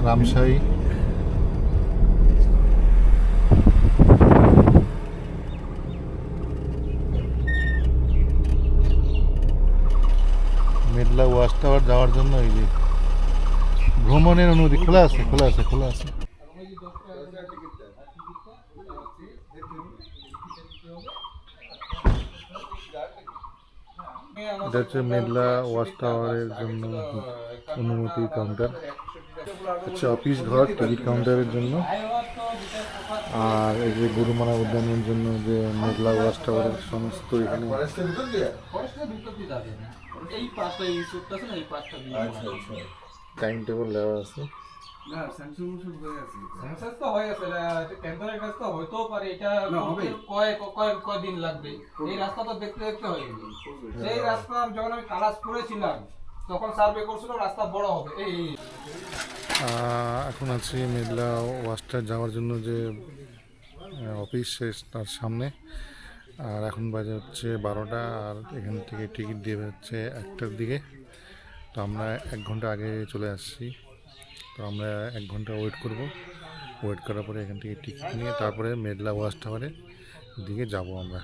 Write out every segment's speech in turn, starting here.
রামশাহী মেঘলা watch tower যাওয়ার জন্য এই যে ভ্রমণের অনুমতি খোলা আছে। এটা হচ্ছে মেঘলা ওয়াচ টাওয়ারের জন্য অনুমতি কাউন্টার, হচ্ছে অফিস ঘর টিকিট কাউন্টারের জন্য। আর এই যে গরুমারা উদ্যানের জন্য যে মেঘলা ওয়াচ টাওয়ারের সমস্ত এখানে টাইম টেবিল দেওয়া আছে। এখন আছি মেঘলা ওয়াচটা যাওয়ার জন্য যে অফিস তার সামনে। আর এখন বাজে হচ্ছে 12টা, আর এখান থেকে টিকিট দিয়ে হচ্ছে 1টার দিকে। তো আমরা 1 ঘন্টা আগে চলে আসছি। তো আমরা 1 ঘন্টা ওয়েট করব। ওয়েট করার পরে এখান থেকে টিকিট নিয়ে তারপরে মেঘলা ওয়াচ টাওয়ারের দিকে যাব আমরা।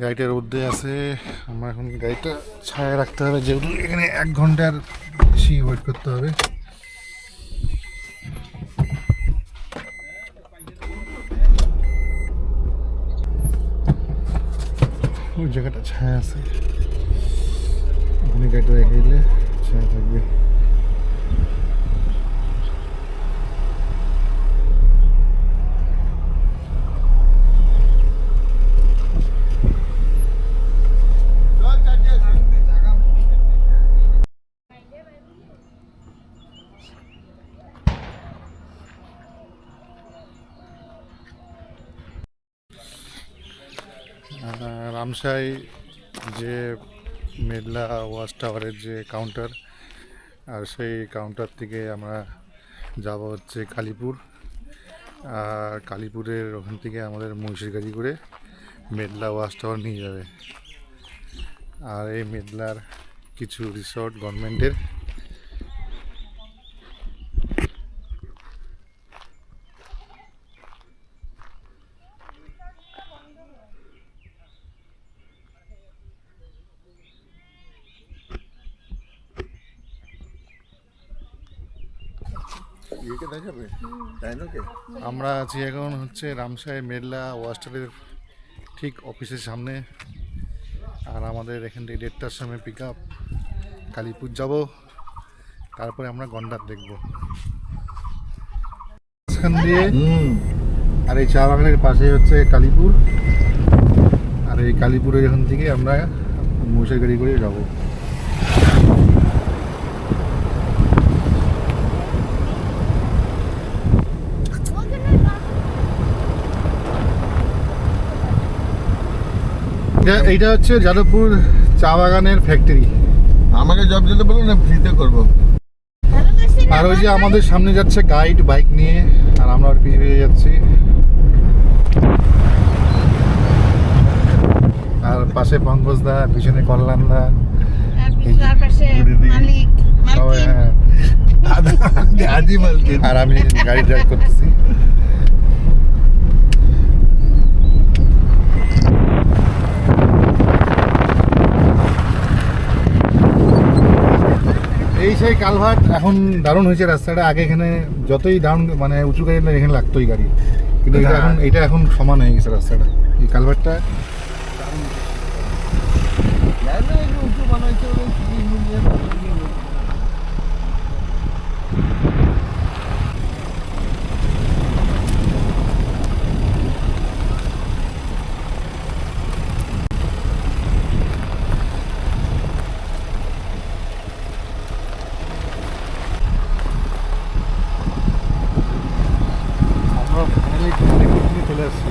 গাড়িটার মধ্যে আছে, আমরা এখন গাড়িটা ছায়া রাখতে হবে, যেহেতু এখানে 1 ঘন্টার বেশি ওয়েট করতে হবে। ওই জায়গাটা ছায়া আছে, ওখানে গাড়িটা রেখে দিলে ছায়া থাকবে। রামশাহী যে মেঘলা ওয়াচ টাওয়ারের যে কাউন্টার, আর সেই কাউন্টার থেকে আমরা যাব হচ্ছে কালীপুর। আর কালীপুরের ওখান থেকে আমাদের মহিষের গাড়ি করে মেঘলা ওয়াচ টাওয়ার নিয়ে যাবে। আর এই মেঘলার কিছু রিসর্ট গভর্নমেন্টের। আমরা আছি এখন হচ্ছে রামশাহী মেঘলা ওয়াচ টাওয়ারের ঠিক অফিসের সামনে। আর আমাদের এখান থেকে 1:30টার সময় পিক আপ। কালীপুর যাব, তারপরে আমরা গন্ডার দেখব এখান দিয়ে। আর এই চা বাগানের পাশে হচ্ছে কালীপুর। আর এই কালীপুরের এখান থেকে আমরা মহিষের গাড়ি করে যাব। এইটা হচ্ছে যাদবপুর চা বাগানের ফ্যাক্টরি। আমাকে জব দিতে বলো না, ফ্রিতে করবো। আর ওই যে আমাদের সামনে যাচ্ছে গাইড বাইক নিয়ে, আর আমরা ওর পিছিয়ে পিছিয়ে যাচ্ছি। আর পাশে পঙ্কজ দা, পিছনে কল্যাণ দা, আর আমি গাড়ি ড্রাইভ করতেছি। এই সেই কালভার্ট এখন দারুণ হয়েছে রাস্তাটা। আগে এখানে যতই ডাউন মানে উঁচু গাড়ি এখানে লাগতোই গাড়ি, কিন্তু এটা এখন সমান হয়ে গেছে রাস্তাটা। এই কালভার্টটা চলে আসছি।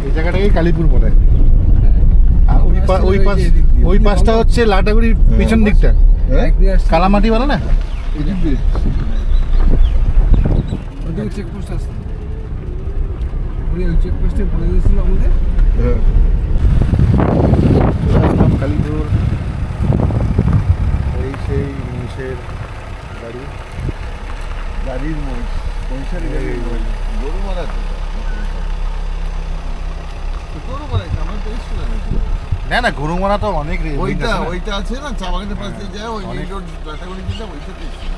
এই জায়গাটাকে কালীপুর বলে। আর ওই পাশটা হচ্ছে লাটাগুড়ির পিছন দিকটা, কালামাটি বলে না। আগে ওই চেকপোস্টে বলে দিয়েছিল আমাদের। হ্যাঁ। চলে আসলাম কালীপুর, এই সেই মহিষের গাড়ি। গাড়ির মহিষ, মহিষের গাড়ির মহিষ। গরু মারা তো। গরু মারাইছে, আমার তো এসছিল নাকি? না না, গরুমারা তো অনেক ওইটা আছে না, চা বাগানের পাশে যায়, ওই মেইন রোড, লাটাগুড়ি যেটা, ওইটাতে এসছিল।